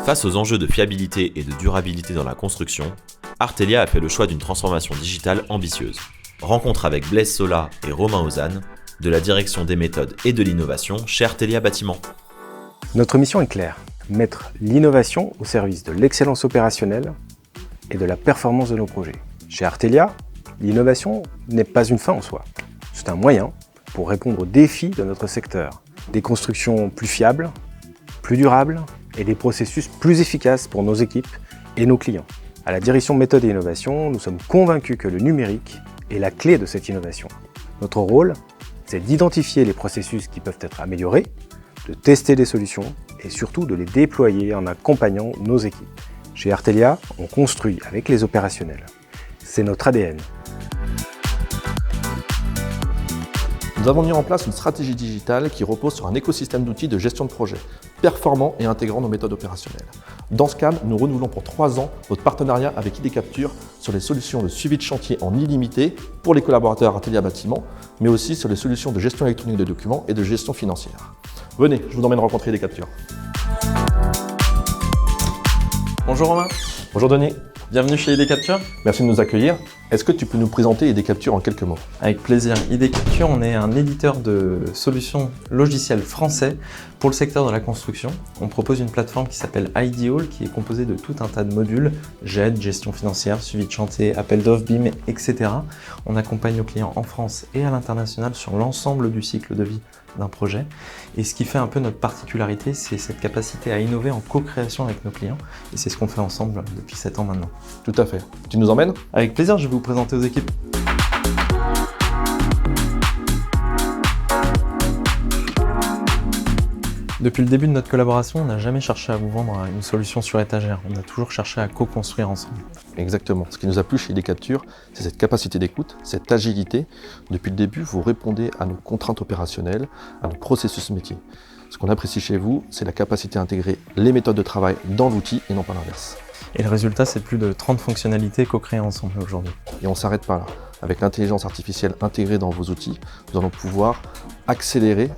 Face aux enjeux de fiabilité et de durabilité dans la construction, Artelia a fait le choix d'une transformation digitale ambitieuse. Rencontre avec Blaise Sola et Romain Ozanne, de la direction des méthodes et de l'innovation chez Artelia Bâtiment. Notre mission est claire, mettre l'innovation au service de l'excellence opérationnelle et de la performance de nos projets. Chez Artelia, l'innovation n'est pas une fin en soi, c'est un moyen pour répondre aux défis de notre secteur. Des constructions plus fiables, plus durables et des processus plus efficaces pour nos équipes et nos clients. À la direction méthode et innovation, nous sommes convaincus que le numérique est la clé de cette innovation. Notre rôle, c'est d'identifier les processus qui peuvent être améliorés, de tester des solutions et surtout de les déployer en accompagnant nos équipes. Chez Artelia, on construit avec les opérationnels. C'est notre ADN. Nous avons mis en place une stratégie digitale qui repose sur un écosystème d'outils de gestion de projet, performants et intégrant nos méthodes opérationnelles. Dans ce cadre, nous renouvelons pour 3 ans notre partenariat avec ID Capture sur les solutions de suivi de chantier en illimité pour les collaborateurs Artelia Bâtiment, mais aussi sur les solutions de gestion électronique de documents et de gestion financière. Venez, je vous emmène rencontrer ID Capture. Bonjour Romain. Bonjour Denis. Bienvenue chez ID Capture. Merci de nous accueillir. Est-ce que tu peux nous présenter ID Capture en quelques mots? Avec plaisir. ID Capture, on est un éditeur de solutions logicielles français pour le secteur de la construction. On propose une plateforme qui s'appelle Ideal, qui est composée de tout un tas de modules, GED, gestion financière, suivi de chantier, appel d'offres, BIM, etc. On accompagne nos clients en France et à l'international sur l'ensemble du cycle de vie d'un projet. Et ce qui fait un peu notre particularité, c'est cette capacité à innover en co-création avec nos clients. Et c'est ce qu'on fait ensemble depuis 7 ans maintenant. Tout à fait. Tu nous emmènes? Avec plaisir, je vais vous présenter aux équipes. Depuis le début de notre collaboration, on n'a jamais cherché à vous vendre une solution sur étagère. On a toujours cherché à co-construire ensemble. Exactement. Ce qui nous a plu chez ID Capture, c'est cette capacité d'écoute, cette agilité. Depuis le début, vous répondez à nos contraintes opérationnelles, à nos processus métiers. Ce qu'on apprécie chez vous, c'est la capacité à intégrer les méthodes de travail dans l'outil et non pas l'inverse. Et le résultat, c'est plus de 30 fonctionnalités co-créées ensemble aujourd'hui. Et on ne s'arrête pas là. Avec l'intelligence artificielle intégrée dans vos outils, nous allons pouvoir accélérer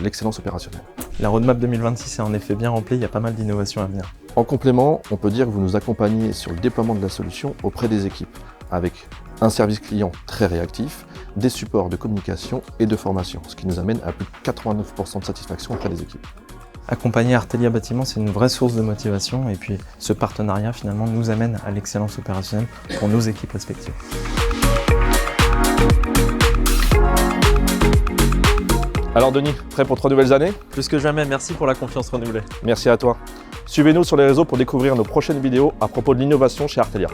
l'excellence opérationnelle. La roadmap 2026 est en effet bien remplie, il y a pas mal d'innovations à venir. En complément, on peut dire que vous nous accompagnez sur le déploiement de la solution auprès des équipes, avec un service client très réactif, des supports de communication et de formation, ce qui nous amène à plus de 89% de satisfaction auprès des équipes. Accompagner Artelia Bâtiment, c'est une vraie source de motivation et puis ce partenariat finalement nous amène à l'excellence opérationnelle pour nos équipes respectives. Alors Denis, prêt pour 3 nouvelles années? Plus que jamais, merci pour la confiance renouvelée. Merci à toi. Suivez-nous sur les réseaux pour découvrir nos prochaines vidéos à propos de l'innovation chez Artelia.